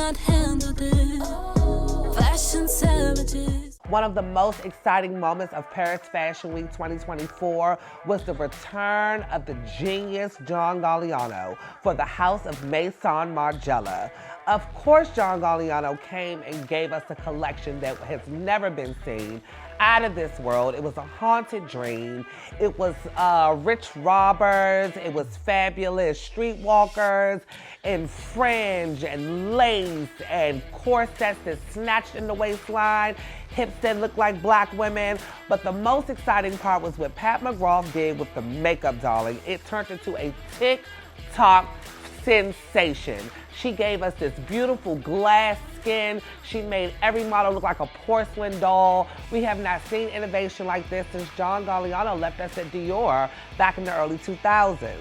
cannot handle this. Fashion savages. One of the most exciting moments of Paris Fashion Week 2024 was the return of the genius John Galliano for the House of Maison Margiela. Of course, John Galliano came and gave us a collection that has never been seen, out of this world. It was a haunted dream. It was rich robbers. It was fabulous streetwalkers and fringe and lace and corsets that snatched in the waistline, hips that looked like black women. But the most exciting part was what Pat McGraw did with the makeup, darling. It turned into a TikTok sensation. She gave us this beautiful glass skin. She made every model look like a porcelain doll. We have not seen innovation like this since John Galliano left us at Dior back in the early 2000s.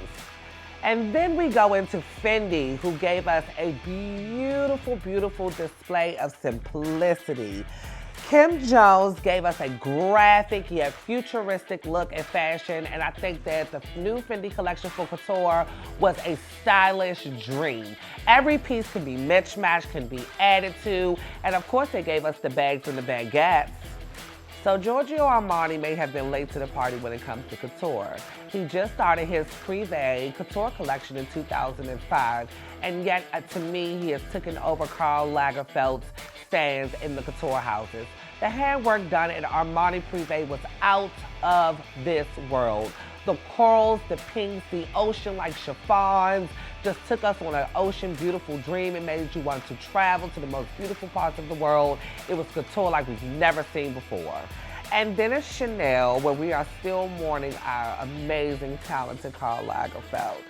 And then we go into Fendi, who gave us a beautiful, beautiful display of simplicity. Kim Jones gave us a graphic yet futuristic look at fashion, and I think that the new Fendi collection for Couture was a stylish dream. Every piece can be mismatched, can be added to, and of course they gave us the bags and the baguettes. So Giorgio Armani may have been late to the party when it comes to couture. He just started his Privé couture collection in 2005, and yet to me he has taken over Karl Lagerfeld's stands in the couture houses. The handwork done in Armani Privé was out of this world. The corals, the pinks, the ocean-like chiffons just took us on an ocean beautiful dream. It made you want to travel to the most beautiful parts of the world. It was couture like we've never seen before. And then it's Chanel, where we are still mourning our amazing, talented Karl Lagerfeld.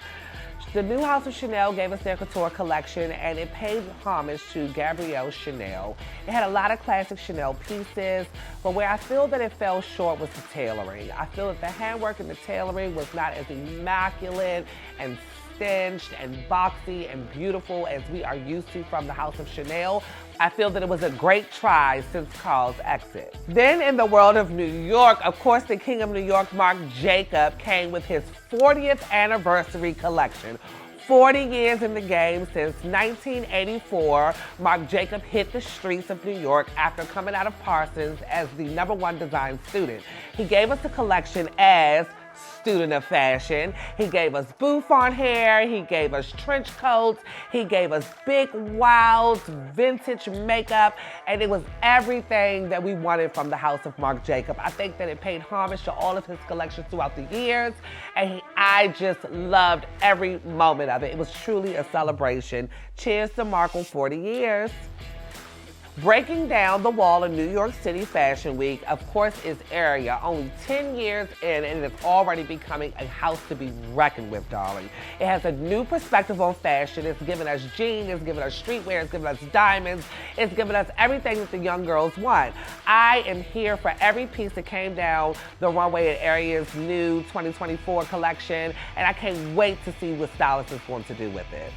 The new House of Chanel gave us their couture collection, and it paid homage to Gabrielle Chanel. It had a lot of classic Chanel pieces, but where I feel that it fell short was the tailoring. I feel that the handwork and the tailoring was not as immaculate and cinched and boxy and beautiful as we are used to from the House of Chanel. I feel that it was a great try since Karl's exit. Then in the world of New York, of course, the King of New York, Marc Jacob, came with his 40th anniversary collection. 40 years in the game. Since 1984, Marc Jacob hit the streets of New York after coming out of Parsons as the #1 design student. He gave us the collection as student of fashion. He gave us bouffant hair, he gave us trench coats, he gave us big, wild, vintage makeup, and it was everything that we wanted from the House of Marc Jacob. I think that it paid homage to all of his collections throughout the years, and I just loved every moment of it. It was truly a celebration. Cheers to Marc on 40 years. Breaking down the wall in New York City Fashion Week, of course, is Area. Only 10 years in, and it's already becoming a house to be reckoned with, darling. It has a new perspective on fashion. It's giving us jeans, it's giving us streetwear, it's giving us diamonds, it's giving us everything that the young girls want. I am here for every piece that came down the runway at Area's new 2024 collection, and I can't wait to see what stylists is going to do with it.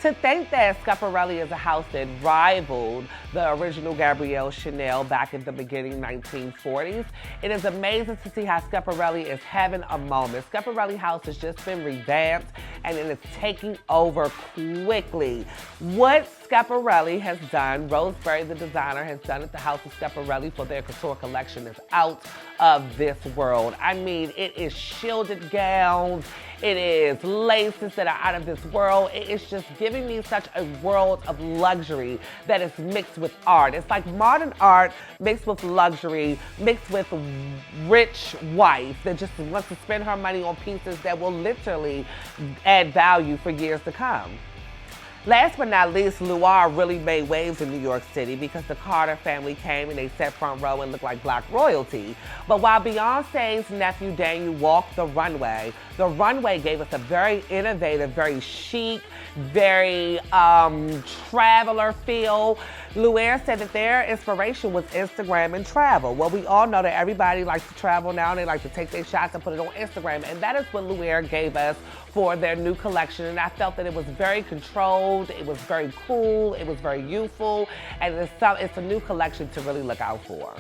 To think that Schiaparelli is a house that rivaled the original Gabrielle Chanel back in the beginning 1940s, it is amazing to see how Schiaparelli is having a moment. Schiaparelli house has just been revamped and it is taking over quickly. What Schiaparelli has done, Roseberry the designer has done at the House of Schiaparelli for their couture collection is out of this world. I mean, it is shielded gowns, it is laces that are out of this world. It is just giving me such a world of luxury that is mixed with art. It's like modern art mixed with luxury, mixed with rich wife that just wants to spend her money on pieces that will literally add value for years to come. Last but not least, Loire really made waves in New York City because the Carter family came and they sat front row and looked like black royalty. But while Beyonce's nephew Daniel walked the runway gave us a very innovative, very chic, very traveler feel. Loire said that their inspiration was Instagram and travel. Well, we all know that everybody likes to travel now. They like to take their shots and put it on Instagram. And that is what Loire gave us for their new collection. And I felt that it was very controlled, it was very cool, it was very youthful, and it's a new collection to really look out for.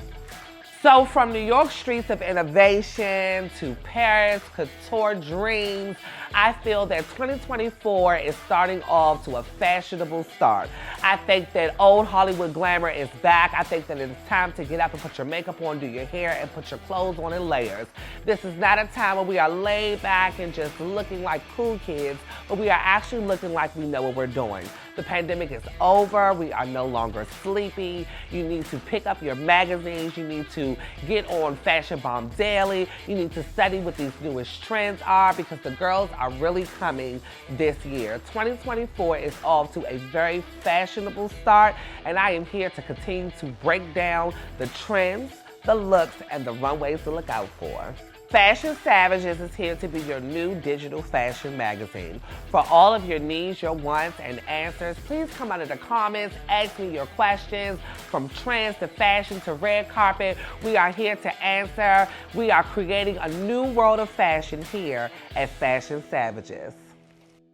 So from New York streets of innovation to Paris couture dreams, I feel that 2024 is starting off to a fashionable start. I think that old Hollywood glamour is back. I think that it's time to get up and put your makeup on, do your hair, and put your clothes on in layers. This is not a time where we are laid back and just looking like cool kids, but we are actually looking like we know what we're doing. The pandemic is over. We are no longer sleepy. You need to pick up your magazines. You need to get on Fashion Bomb Daily. You need to study what these newest trends are because the girls are really coming this year. 2024 is off to a very fashionable start, and I am here to continue to break down the trends, the looks, and the runways to look out for. Fashion Savages is here to be your new digital fashion magazine. For all of your needs, your wants, and answers, please come under the comments, ask me your questions. From trends to fashion to red carpet, we are here to answer. We are creating a new world of fashion here at Fashion Savages.